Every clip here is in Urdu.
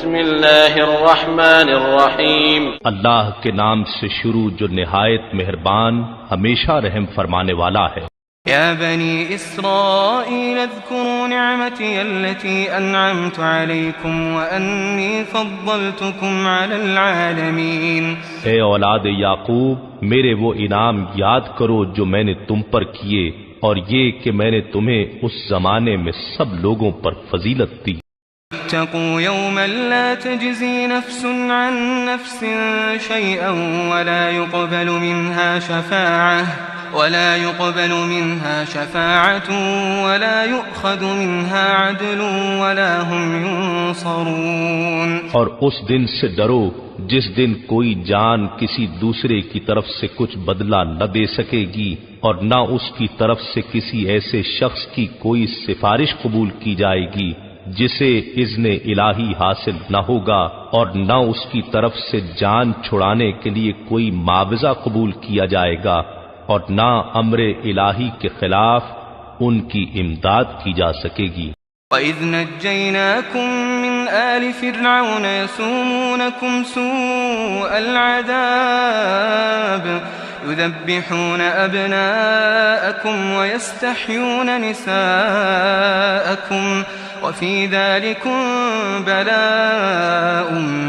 بسم اللہ الرحمن الرحیم، اللہ کے نام سے شروع جو نہایت مہربان ہمیشہ رحم فرمانے والا ہے۔ يا بني إسرائيل اذكروا نعمتي التي أنعمت عليكم وأني فضلتكم على العالمين۔ اے اولاد یعقوب، میرے وہ انعام یاد کرو جو میں نے تم پر کیے، اور یہ کہ میں نے تمہیں اس زمانے میں سب لوگوں پر فضیلت دی۔ اتقوا يوما لا تجزي نفس عن نفس شيئا ولا يقبل منها شفاعة ولا يؤخذ منها عدل ولا هم ينصرون۔ اور اس دن سے ڈرو جس دن کوئی جان کسی دوسرے کی طرف سے کچھ بدلہ نہ دے سکے گی، اور نہ اس کی طرف سے کسی ایسے شخص کی کوئی سفارش قبول کی جائے گی جسے اذن الہی حاصل نہ ہوگا، اور نہ اس کی طرف سے جان چھڑانے کے لیے کوئی معاوضہ قبول کیا جائے گا، اور نہ امر الہی کے خلاف ان کی امداد کی جا سکے گی۔ وَإِذْ نَجَّيْنَاكُمْ مِنْ آلِ فِرْعَوْنَ يَسُومُونَكُمْ سُوءَ الْعَذَابِ يُذَبِّحُونَ أَبْنَاءَكُمْ وَيَسْتَحْيُونَ نِسَاءَكُمْ وَفِي ذَلِكُمْ بَلَاءٌ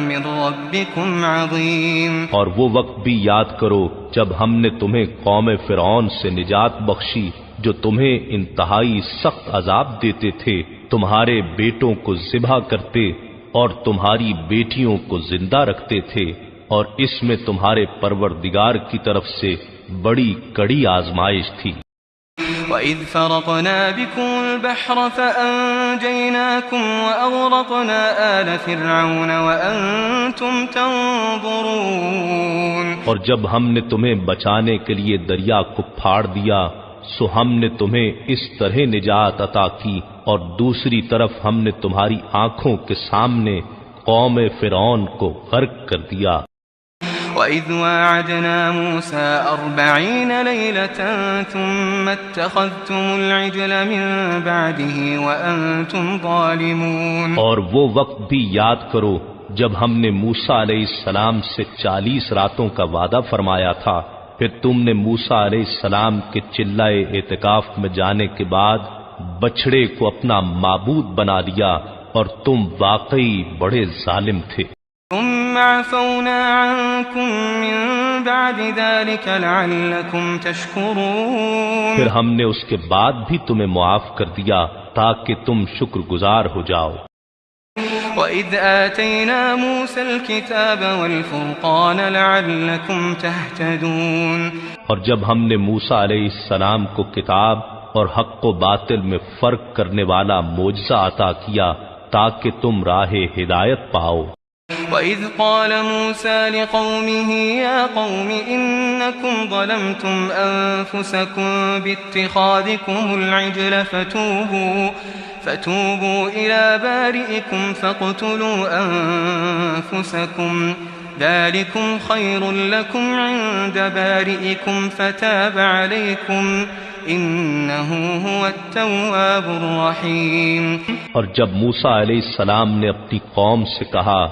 مِّن رَّبِّكُمْ عَظِيمٌ۔ اور وہ وقت بھی یاد کرو جب ہم نے تمہیں قوم فرعون سے نجات بخشی جو تمہیں انتہائی سخت عذاب دیتے تھے، تمہارے بیٹوں کو ذبح کرتے اور تمہاری بیٹیوں کو زندہ رکھتے تھے، اور اس میں تمہارے پروردگار کی طرف سے بڑی کڑی آزمائش تھی۔ وَإِذْ فَرَقْنَا بِكُمُ الْبَحْرَ فَأَنْجَيْنَاكُمْ وَأَغْرَقْنَا آلَ فِرْعَوْنَ وَأَنْتُمْ تَنظُرُونَ۔ اور جب ہم نے تمہیں بچانے کے لیے دریا کو پھاڑ دیا، سو ہم نے تمہیں اس طرح نجات عطا کی، اور دوسری طرف ہم نے تمہاری آنکھوں کے سامنے قوم فرعون کو غرق کر دیا۔ وَإِذْ وَاعَدْنَا مُوسَىٰ 40 لَيْلَةً ثُمَّ اتَّخَذْتُمُ الْعِجْلَ مِن بَعْدِهِ وَأَنْتُمْ ظَالِمُونَ۔ اور وہ وقت بھی یاد کرو جب ہم نے موسیٰ علیہ السلام سے 40 راتوں کا وعدہ فرمایا تھا، پھر تم نے موسیٰ علیہ السلام کے چلائے اعتکاف میں جانے کے بعد بچڑے کو اپنا معبود بنا لیا، اور تم واقعی بڑے ظالم تھے۔ ثم عفونا عنكم من بعد ذلك لعلكم تشكرون۔ پھر ہم نے اس کے بعد بھی تمہیں معاف کر دیا تاکہ تم شکر گزار ہو جاؤ۔ وَإِذْ آتَيْنَا مُوسَى الْكِتَابَ وَالْفُرْقَانَ لَعَلَّكُمْ تَهْتَدُونَ۔ اور جب ہم نے موسیٰ علیہ السلام کو کتاب اور حق و باطل میں فرق کرنے والا معجزہ عطا کیا تاکہ تم راہ ہدایت پاؤ۔ وَإِذْ قَالَ مُوسَى لِقَوْمِهِ يَا قَوْمِ إِنَّكُمْ ظَلَمْتُمْ أَنفُسَكُمْ بِاتِّخَاذِكُمُ الْعِجْلَ فَتُوبُوا إِلَى بَارِئِكُمْ فَاقْتُلُوا أَنفُسَكُمْ ذَلِكُمْ خَيْرٌ لَكُمْ عِندَ بَارِئِكُمْ فَتَابَ عَلَيْكُمْ إِنَّهُ هُوَ التَّوَّابُ الرَّحِيمُ۔ اور جب موسیٰ علیہ السلام نے اپنی قوم سے کہا،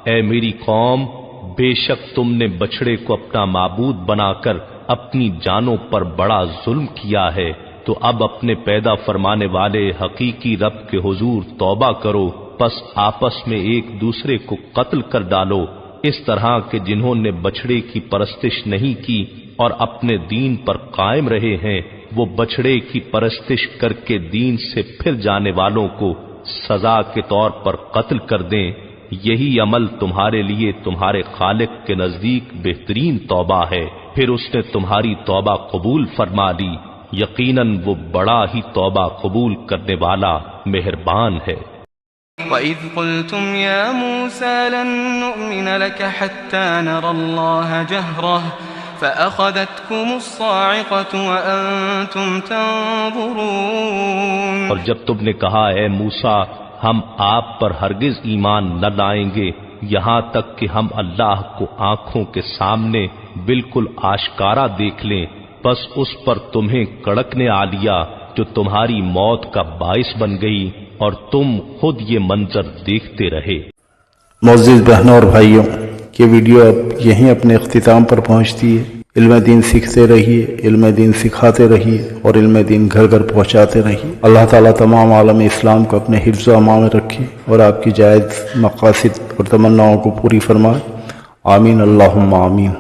اے میری قوم، بے شک تم نے بچڑے کو اپنا معبود بنا کر اپنی جانوں پر بڑا ظلم کیا ہے، تو اب اپنے پیدا فرمانے والے حقیقی رب کے حضور توبہ کرو، پس آپس میں ایک دوسرے کو قتل کر ڈالو، اس طرح کہ جنہوں نے بچڑے کی پرستش نہیں کی اور اپنے دین پر قائم رہے ہیں، وہ بچڑے کی پرستش کر کے دین سے پھر جانے والوں کو سزا کے طور پر قتل کر دیں۔ یہی عمل تمہارے لیے تمہارے خالق کے نزدیک بہترین توبہ ہے، پھر اس نے تمہاری توبہ قبول فرما لی، یقیناً وہ بڑا ہی توبہ قبول کرنے والا مہربان ہے۔ وَإِذْ قُلْتُمْ يَا مُوسَى لَن نُّؤْمِنَ لَكَ حَتَّى نَرَى اللَّهَ جَهْرَةً فَأَخَذَتْكُمُ الصَّاعِقَةُ وَأَنْتُمْ تَنظُرُونَ۔ اور جب تم نے کہا، اے موسیٰ، ہم آپ پر ہرگز ایمان نہ لائیں گے یہاں تک کہ ہم اللہ کو آنکھوں کے سامنے بالکل آشکارا دیکھ لیں، بس اس پر تمہیں کڑکنے آ لیا جو تمہاری موت کا باعث بن گئی، اور تم خود یہ منظر دیکھتے رہے۔ معزز بہنوں اور بھائیوں، یہ ویڈیو اب یہیں اپنے اختتام پر پہنچتی ہے۔ علم دین سیکھتے رہیے، علم دین سکھاتے رہیے اور علم دین گھر گھر پہنچاتے رہیے۔ اللہ تعالیٰ تمام عالم اسلام کو اپنے حفظ و امان میں رکھے اور آپ کی جائز مقاصد اور تمناؤں کو پوری فرمائے۔ آمین، اللہم آمین۔